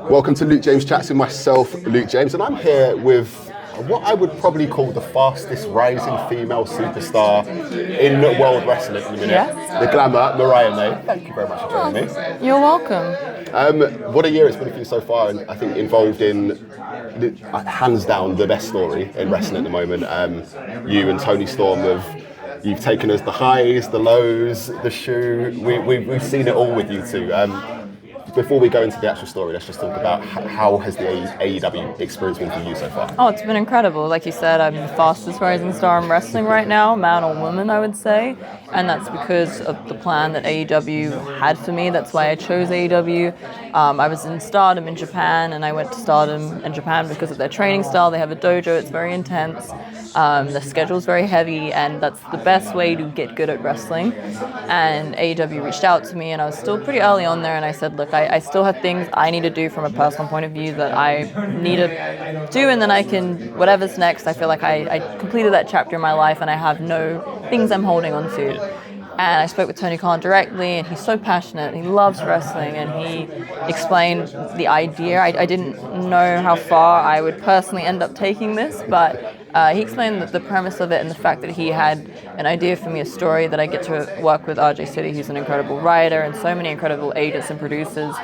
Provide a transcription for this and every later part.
Welcome to Luke James Chats with myself, Luke James, and I'm here with what I would probably call the fastest rising female superstar in world wrestling at the minute. Yes. The Glamour Mariay May. Thank you very much for joining me. You're welcome. What a year it's been for you so far, and I think involved in, hands down, the best story in wrestling at the moment. You and Toni Storm you've taken us the highs, the lows, the shoe. We've seen it all with you two. Before we go into the actual story, let's just talk about how has the AEW experience been for you so far? Oh, it's been incredible. Like you said, I'm the fastest rising star in wrestling right now, man or woman, I would say. And that's because of the plan that AEW had for me. That's why I chose AEW. I was in Stardom in Japan, and I went to Stardom in Japan because of their training style. They have a dojo, it's very intense. The schedule's very heavy, and that's the best way to get good at wrestling. And AEW reached out to me, and I was still pretty early on there, and I said, look, I still have things I need to do from a personal point of view that I need to do, and then I can, whatever's next, I feel like I completed that chapter in my life, and I have no things I'm holding on to. And I spoke with Tony Khan directly, and he's so passionate. He loves wrestling, and he explained the idea. I didn't know how far I would personally end up taking this, but he explained the premise of it and the fact that he had an idea for me, a story that I get to work with RJ City, who's an incredible writer, and so many incredible agents and producers,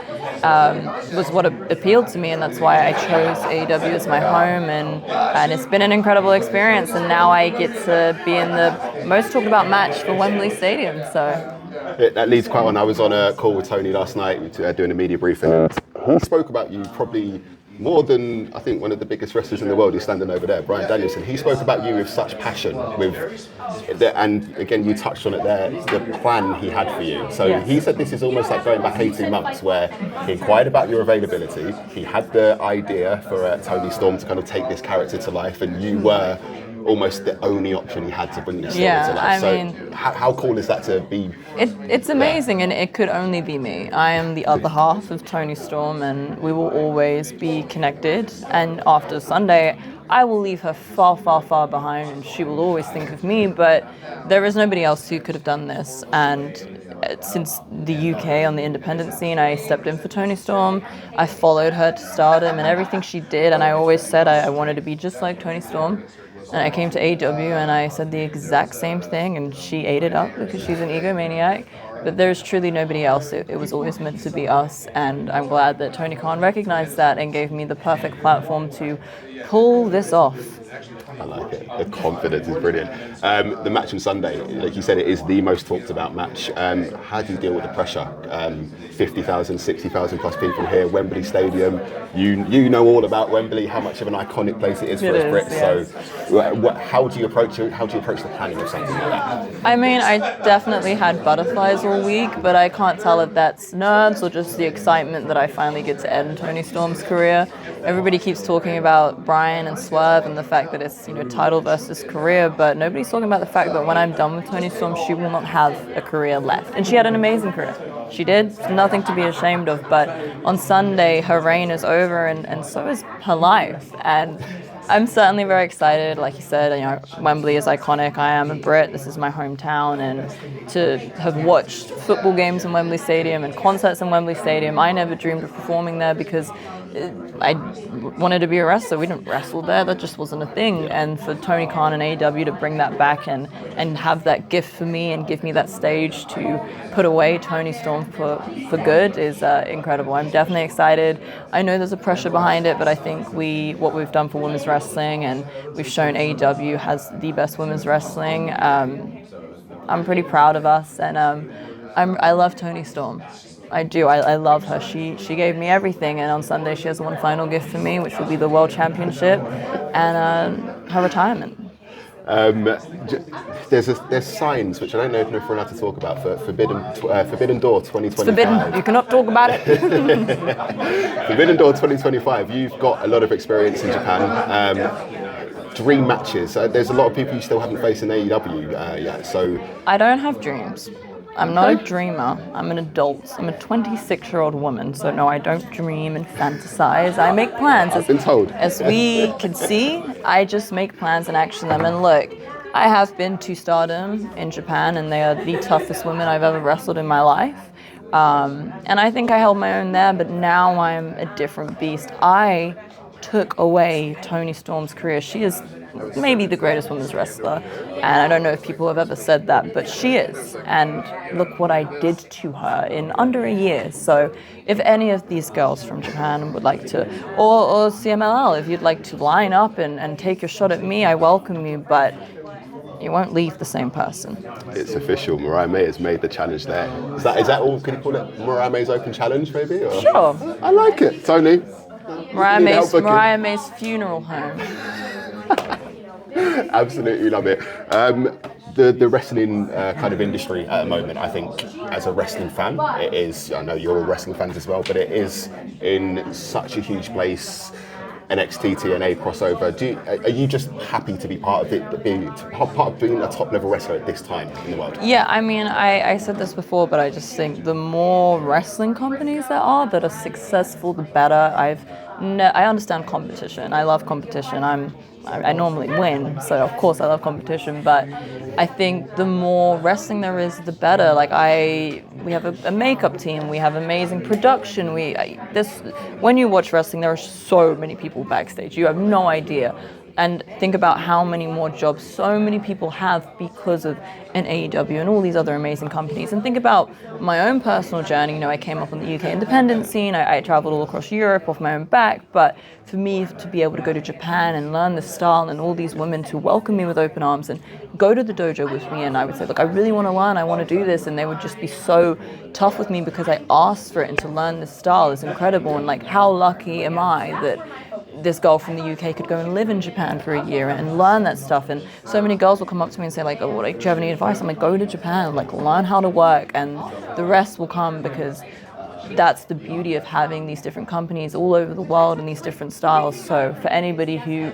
was what appealed to me, and that's why I chose AEW as my home, and it's been an incredible experience, and now I get to be in the most talked about match for Wembley Stadium, so. That leads quite on. I was on a call with Tony last night doing a media briefing, and he spoke about you probably more than, I think, one of the biggest wrestlers in the world. He's standing over there, Bryan Danielson. He spoke about you with such passion, and again, you touched on it there, the plan he had for you. So yes. He said this is almost like going back 18 months, where he inquired about your availability. He had the idea for Toni Storm to kind of take this character to life, and you were almost the only option he had to bring this story to life. I mean, how cool is that to be? It's amazing, and it could only be me. I am the other half of Toni Storm, and we will always be connected. And after Sunday, I will leave her far, far, far behind, and she will always think of me. But there is nobody else who could have done this. And since the UK on the independent scene, I stepped in for Toni Storm. I followed her to Stardom and everything she did, and I always said I wanted to be just like Toni Storm. And I came to AEW and I said the exact same thing, and she ate it up because she's an egomaniac. But there's truly nobody else. It was always meant to be us, and I'm glad that Tony Khan recognized that and gave me the perfect platform to pull this off. I like it. The confidence is brilliant. The match on Sunday, like you said, it is the most talked about match. How do you deal with the pressure? 50,000, 60,000 plus people here, Wembley Stadium. You know all about Wembley, how much of an iconic place it is for us Brits. Yes. So, how do you approach it? How do you approach the planning of something like that? I mean, I definitely had butterflies all week, but I can't tell if that's nerves or just the excitement that I finally get to end Toni Storm's career. Everybody keeps talking about Bryan and Swerve and the fact that it's, title versus career, but nobody's talking about the fact that when I'm done with Toni Storm, she will not have a career left. And she had an amazing career. She did. Nothing to be ashamed of. But on Sunday, her reign is over, and so is her life. And I'm certainly very excited. Like you said, Wembley is iconic. I am a Brit. This is my hometown. And to have watched football games in Wembley Stadium and concerts in Wembley Stadium, I never dreamed of performing there because I wanted to be a wrestler. We didn't wrestle there. That just wasn't a thing. And for Tony Khan and AEW to bring that back and have that gift for me and give me that stage to put away Toni Storm for good is incredible. I'm definitely excited. I know there's a pressure behind it, but I think what we've done for women's wrestling, and we've shown AEW has the best women's wrestling. I'm pretty proud of us, and I love Toni Storm. I do. I love her. She gave me everything, and on Sunday she has one final gift for me, which will be the World Championship and her retirement. There's signs, which I don't know if we're allowed to talk about, for Forbidden Door 2025. It's forbidden. You cannot talk about it. Forbidden Door 2025. You've got a lot of experience in Japan. Dream matches. There's a lot of people you still haven't faced in AEW yet. So I don't have dreams. I'm not a dreamer. I'm an adult. I'm a 26-year-old woman. So no, I don't dream and fantasize. I make plans. I've been told. As we can see, I just make plans and action them. And look, I have been to Stardom in Japan, and they are the toughest women I've ever wrestled in my life. And I think I held my own there, but now I'm a different beast. I took away Toni Storm's career. She is maybe the greatest women's wrestler, and I don't know if people have ever said that, but she is. And look what I did to her in under a year. So if any of these girls from Japan would like to, or CMLL, if you'd like to line up and take your shot at me, I welcome you, but you won't leave the same person. It's official. Mariah May has made the challenge there. Is that all? Can you call it Mariah May's Open Challenge, maybe? Or? Sure. I like it. Tony? Mariah May's funeral home. Absolutely love it. The wrestling kind of industry at the moment, I think, as a wrestling fan, it is, I know you're all wrestling fans as well, but it is in such a huge place. NXT, TNA crossover. Are you just happy to be part of it, being a top level wrestler at this time in the world? Yeah, I mean, I said this before, but I just think the more wrestling companies there are that are successful, the better. I understand competition. I love competition. I normally win, so of course I love competition, but I think the more wrestling there is, the better. Like we have a makeup team, we have amazing production. When you watch wrestling, there are so many people backstage. You have no idea. And think about how many more jobs so many people have because of an AEW and all these other amazing companies. And think about my own personal journey. I came up on the UK independent scene. I traveled all across Europe off my own back. But for me to be able to go to Japan and learn the style and all these women to welcome me with open arms and go to the dojo with me, and I would say, look, I really want to learn. I want to do this. And they would just be so tough with me because I asked for it, and to learn this style is incredible. And how lucky am I that this girl from the UK could go and live in Japan for a year and learn that stuff. And so many girls will come up to me and say, do you have any advice? I'm like, go to Japan, learn how to work, and the rest will come, because that's the beauty of having these different companies all over the world and these different styles. So for anybody who,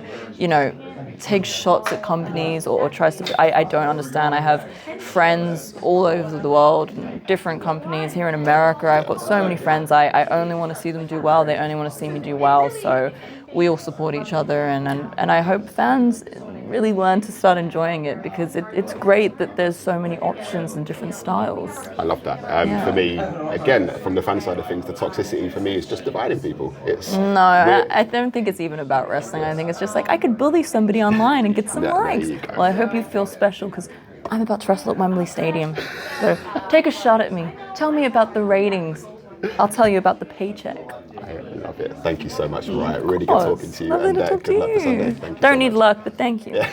takes shots at companies or tries to, I don't understand. I have friends all over the world, different companies. Here in America, I've got so many friends. I only want to see them do well. They only want to see me do well. So we all support each other, and I hope fans really learn to start enjoying it, because it's great that there's so many options and different styles. I love that. For me, again, from the fan side of things, the toxicity for me is just dividing people. I don't think it's even about wrestling. I think it's just I could bully somebody online and get some likes. Well, I hope you feel special, because I'm about to wrestle at Wembley Stadium. So take a shot at me. Tell me about the ratings. I'll tell you about the paycheck. I love it. Thank you so much, Mariah. Really good talking to you. Lovely to talk to you. Good luck for Sunday. Thank you. Don't need luck, but thank you. Yeah.